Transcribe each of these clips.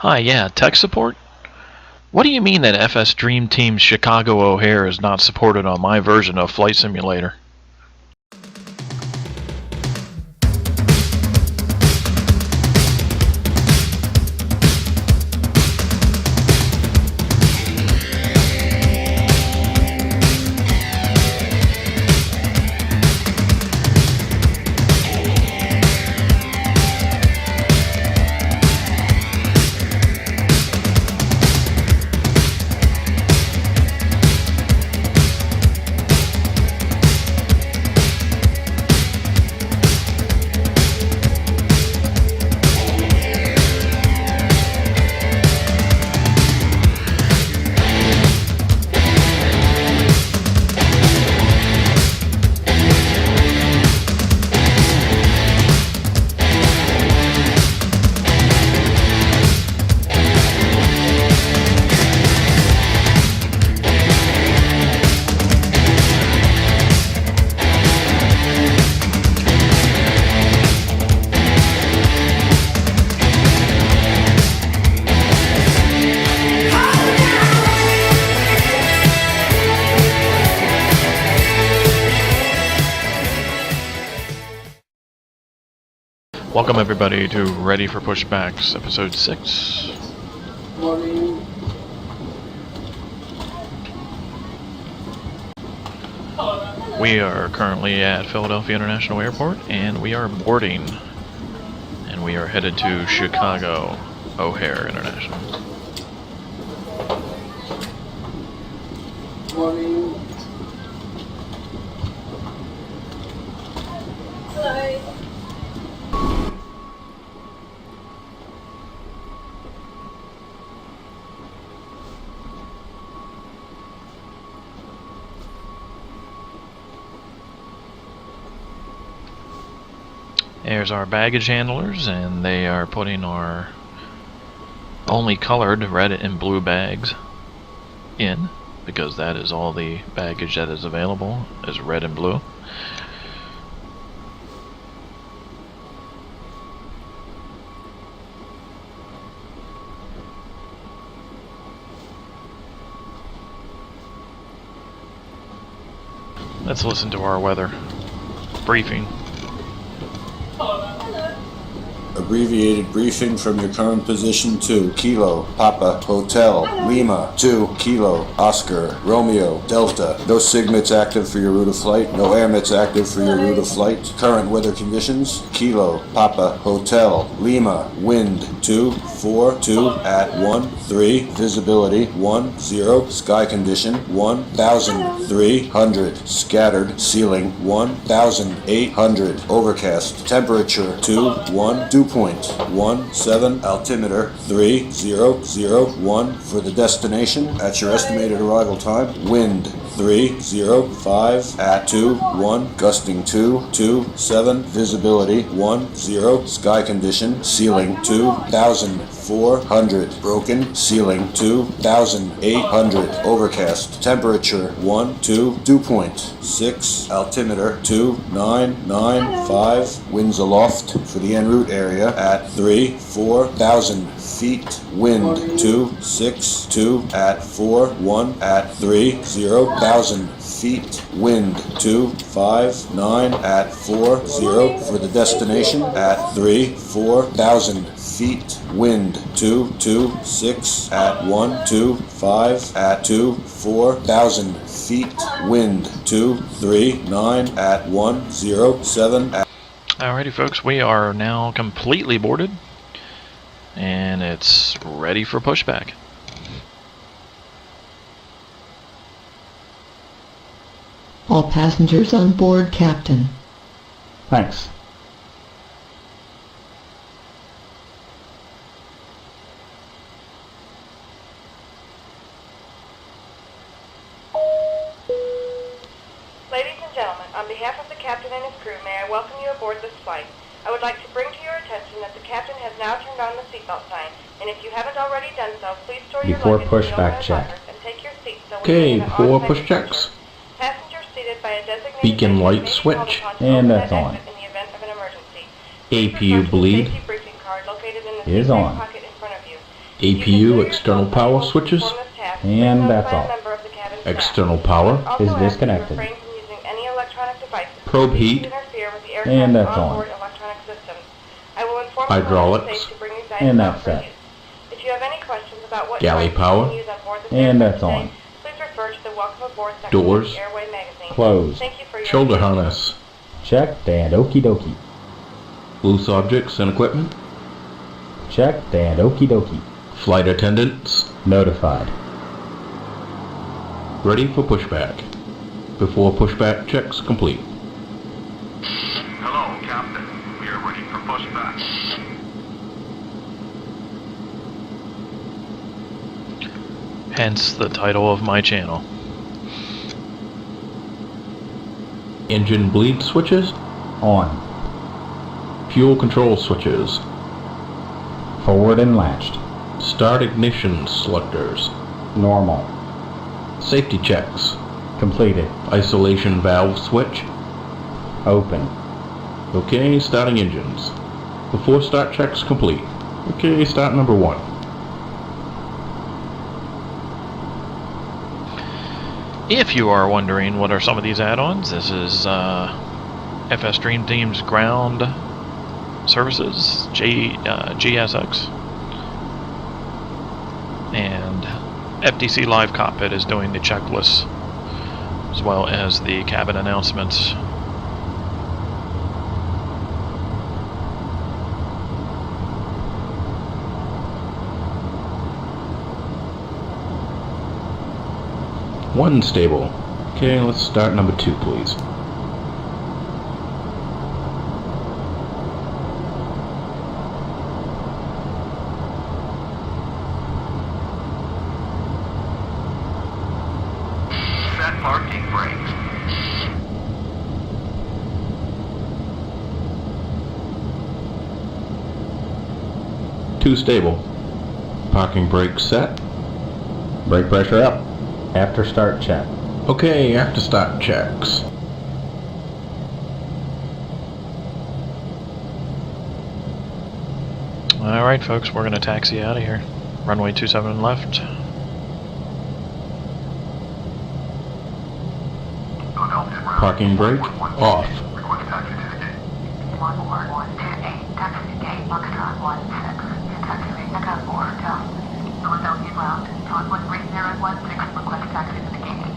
Hi, yeah, tech support? What do you mean that FS Dream Team's Chicago O'Hare is not supported on my version of Flight Simulator? Welcome everybody to Ready for Pushbacks, episode 6. Morning. We are currently at Philadelphia International Airport, and we are boarding. And we are headed to Chicago O'Hare International. Morning. Hello. There's our baggage handlers, and they are putting our only colored red and blue bags in, because that is all the baggage that is available, is red and blue. Let's listen to our weather briefing. Abbreviated briefing from your current position to Kilo, Papa, Hotel, Lima, 2, Kilo, Oscar, Romeo, Delta. No SIGMITs active for your route of flight. No AirMITs active for your route of flight. Current weather conditions: Kilo, Papa, Hotel, Lima, wind 242 at 13, visibility 10, sky condition 1,300, scattered, ceiling 1,800, overcast, temperature 2.17, altimeter 3001 for the destination at your estimated arrival time. Wind 305 at 21, gusting 227, visibility 10, sky condition, ceiling 2,400, broken, ceiling 2,800, overcast, temperature 2.6, altimeter 2995, winds aloft for the en route area at 4,000 feet, wind 262 at 41 at 30,000 feet, wind 259 at 40 for the destination at 4,000 feet, wind 226 at 125 at 4,000 feet, wind 239 at 107 at. Alrighty folks, we are now completely boarded, and it's ready for pushback. All passengers on board, Captain. Thanks. Ladies and gentlemen, on behalf of the captain and his crew, may I welcome you aboard this flight. I would like to bring to your attention that the captain has now turned on the seatbelt sign, and if you haven't already done so, please store your Before luggage in the pushback overhead check. lockers and take your seat so we Okay, can before automatic push checks. departure. Passengers seated by a designated Beacon exit light may be switch, called upon to and open that's that on. exit in the event of an emergency. APU Please refer to the bleed safety briefing card located in the is seat on. pocket in front of you. APU external power switches. And that's all. External power. Is disconnected. Probe heat. And that's on. Hydraulics. And that's set. If you have any questions about what Galley devices power. you can use on board this And aircraft that's on. today, please refer to the Welcome Aboard section Doors. of the Airway magazine. Closed. Thank you for your Shoulder attention. harness. Checked and okie dokie. Loose objects and equipment. Checked and okie dokie. Flight attendants. Notified. Ready for pushback. Before pushback checks complete. Hello, Captain. We are ready for pushback. Hence the title of my channel. Engine bleed switches. On. Fuel control switches. Forward and latched. Start ignition selectors. Normal. Safety checks. Completed. Isolation valve switch. Open. Okay, starting engines. Before start checks complete. Okay, start number 1. If you are wondering what are some of these add-ons, this is FS Dream Team's ground services, GSX, and FTC Live Cockpit is doing the checklists as well as the cabin announcements. One stable. Okay, let's start number 2, please. Set parking brakes. Two stable. Parking brake set. Brake pressure up. After start check. Okay, after start checks. Alright folks, we're going to taxi out of here. Runway 27 left. Parking brake off. Request taxi to the gate. 1128, taxi to gate, Foxtrot 16, taxiway Echo 4, Philadelphia ground, 13016, request taxi to the gate.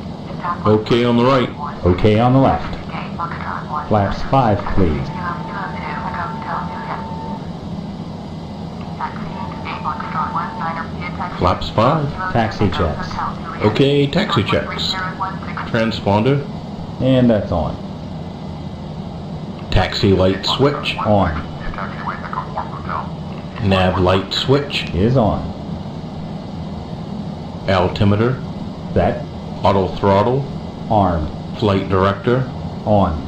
Okay on the right. Okay on the left. Flaps 5, please. Flaps 5. Taxi checks. Okay, taxi checks. Transponder. And that's on. Taxi light switch. On. Taxiway Echo 4 Hotel. Nav light switch. Is on. Altimeter. Set. Auto throttle. Armed. Flight director. On.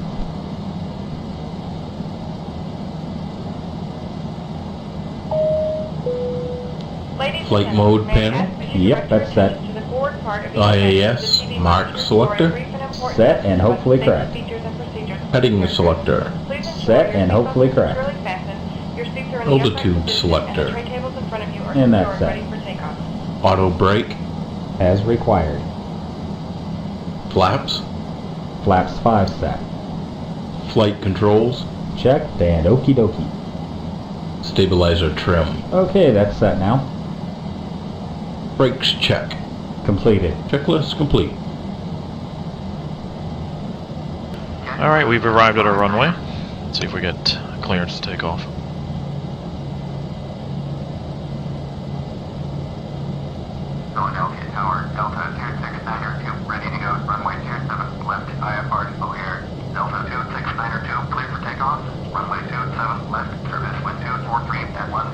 Ladies and Flight gentlemen, mode may I panel? ask that you Yep, direct that's your set. attention to the forward part of each IAS, section of the TV mark monitor selector. for a brief and important Set message and about hopefully safety correct. features and procedures of Heading this aircraft. selector. Please ensure Set your and seatbelt hopefully is correct. securely fastened, your seats are in the Altitude aircraft position, selector. and the tray tables in front of you are And secure that's and set. ready for takeoff. Auto brake. As required. Flaps. Flaps 5 set. Flight controls. Checked and okie dokie. Stabilizer trim. Okay, that's set now. Brakes check. Completed. Checklist complete. Alright, we've arrived at our runway. Let's see if we get clearance to take off. Philadelphia Tower, Delta 26902, ready to go. Runway 27 left, IFR O'Hare. Delta 26902, clear for takeoff. Runway 27 left, service wind 243 at 15.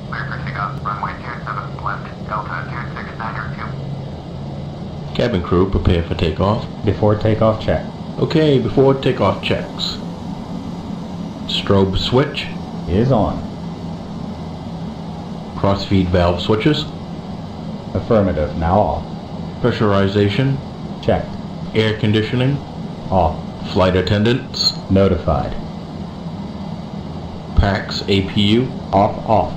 Clear for takeoff. Runway 27 left, Delta 26902. Cabin crew prepare for takeoff. Before takeoff check. Okay, before takeoff checks. Strobe switch. Is on. Crossfeed valve switches. Affirmative. Now off. Pressurization. Checked. Air conditioning. Off. Flight attendants. Notified. PAX APU. Off.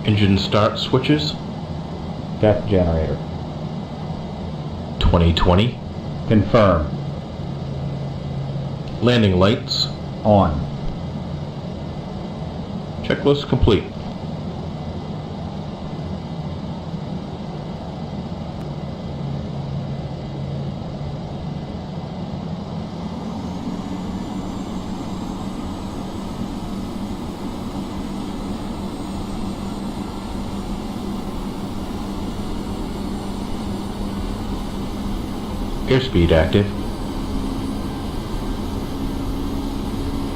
Engine start switches. Depth generator. 2020. Confirm. Landing lights. On. Checklist complete. Airspeed active.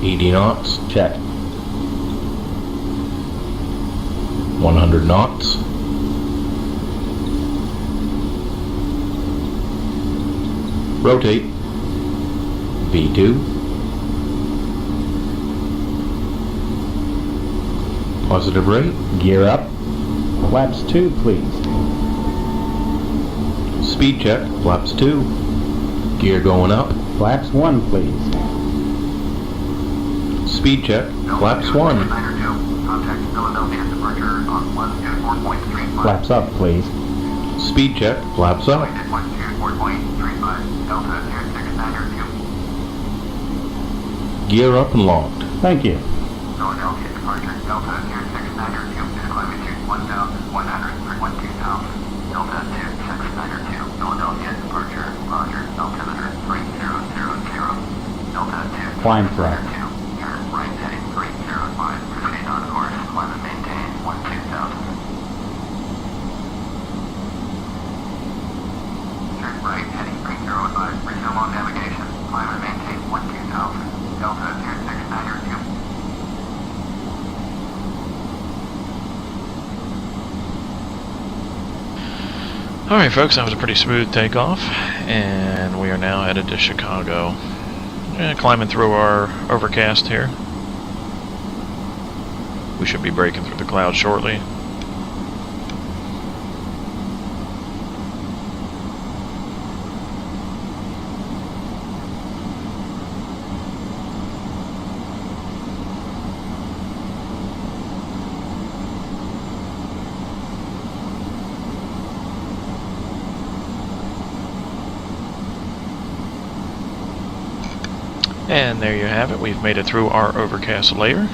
80 knots. Check. 100 knots. Rotate. V2. Positive rate. Gear up. Flaps 2, please. Speed check. Flaps 2. Gear going up. Flaps 1, please. Speed check. Flaps 1. Contact Philadelphia departure on 124.35. Flaps up, please. Speed check. Flaps up. 124.35. Delta 26902. Gear up and locked. Thank you. Philadelphia departure. Delta 26902 is climbing to 1,100 for 12,000. Delta 26902. Philadelphia departure. Roger. Altimeter 3000. Delta 2. Climb flat. Turn right heading 305. Proceed on course. Climb and maintain 12,000. Turn right heading 305. Resume on navigation. Climb and maintain 12,000. Delta 26902. Alright folks, that was a pretty smooth takeoff, and we are now headed to Chicago. Climbing through our overcast here. We should be breaking through the clouds shortly. And there you have it. We've made it through our overcast layer.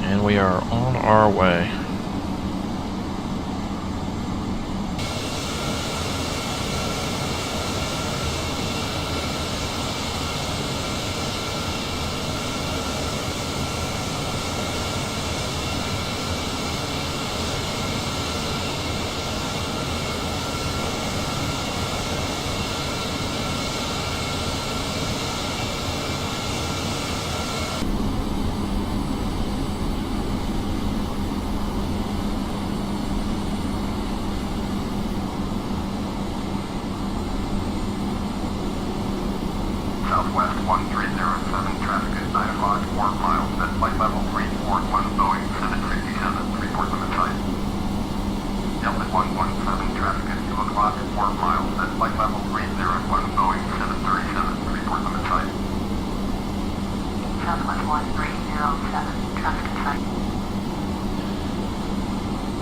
And we are on our way. Southwest 1307, traffic is 9 o'clock, 4 miles, at flight level 341, Boeing 767, report limit height. Delta 117, traffic is 2 o'clock, 4 miles, at flight level 301, Boeing 737, report limit height. Southwest 1307, traffic in sight.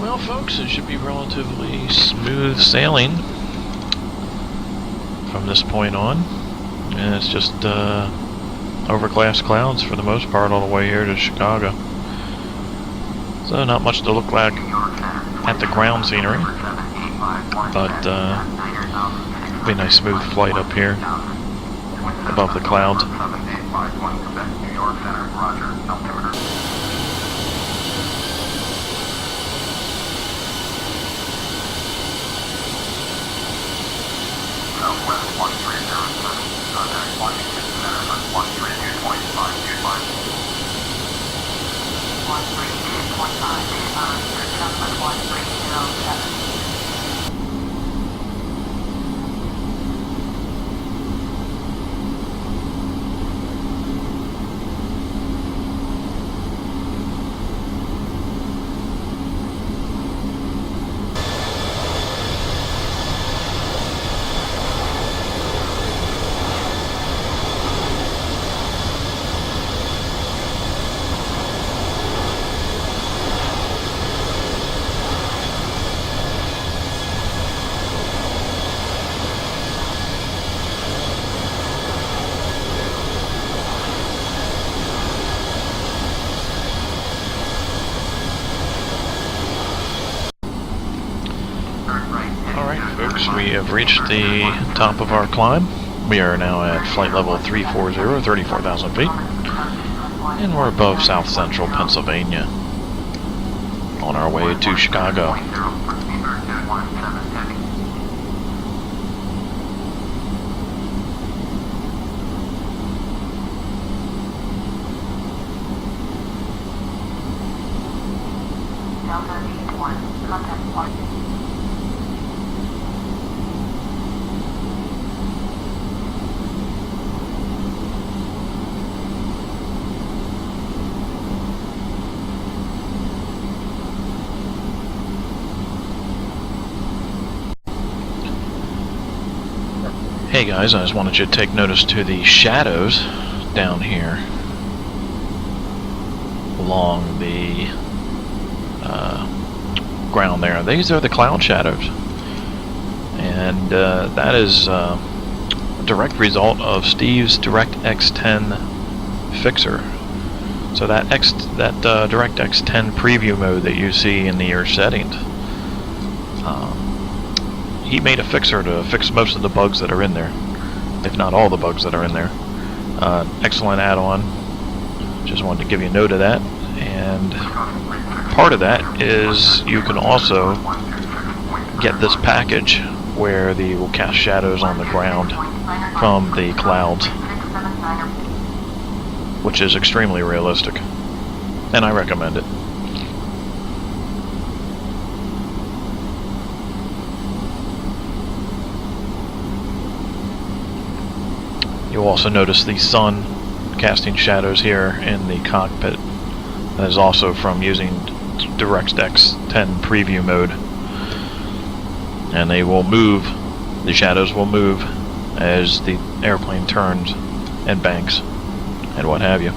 Well folks, it should be relatively smooth sailing from this point on. And it's just overcast clouds for the most part all the way here to Chicago. So not much to look like at the ground scenery, but it'll be a nice smooth flight up here above the clouds. Southwest 1307, contact Washington Center on 132.525. 132.525, Southwest 1307. have reached the top of our climb. We are now at flight level 340, 34,000 feet. And we're above south central Pennsylvania, on our way to Chicago. Delta 81, contact point. Hey guys, I just wanted you to take notice to the shadows down here along the ground there. These are the cloud shadows, and that is a direct result of Steve's DirectX 10 fixer. So that DirectX 10 preview mode that you see in your settings, he made a fixer to fix most of the bugs that are in there, if not all the bugs that are in there. Excellent add-on. Just wanted to give you a note of that. And part of that is you can also get this package where they will cast shadows on the ground from the clouds, which is extremely realistic, and I recommend it. You'll also notice the sun casting shadows here in the cockpit. That is also from using DirectX 10 preview mode. And they will move, the shadows will move as the airplane turns and banks and what have you.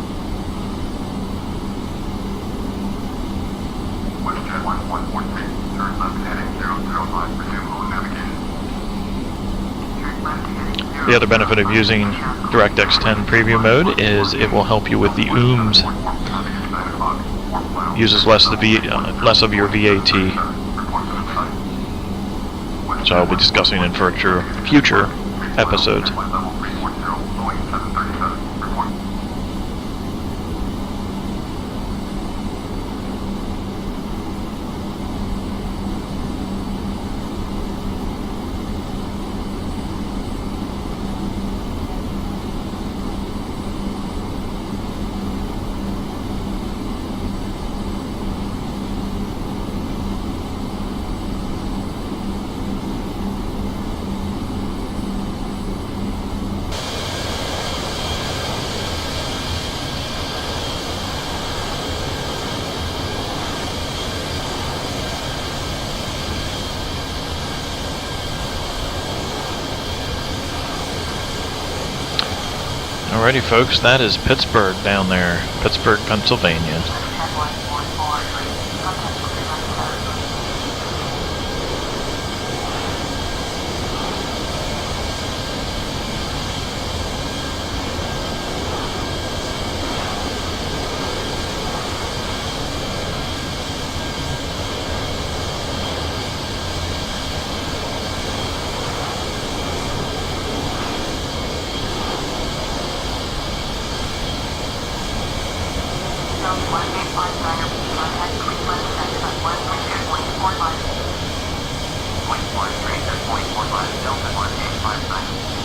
WestJet 1146, turn left heading 005, resume on navigation. Turn left heading 0. The other benefit of using DirectX 10 preview mode is it will help you with the ooms. Uses less of your VAT, which I'll be discussing in future episodes. Alrighty folks, that is Pittsburgh down there, Pittsburgh, Pennsylvania. Point 1, straight at point 45, Delta 1859.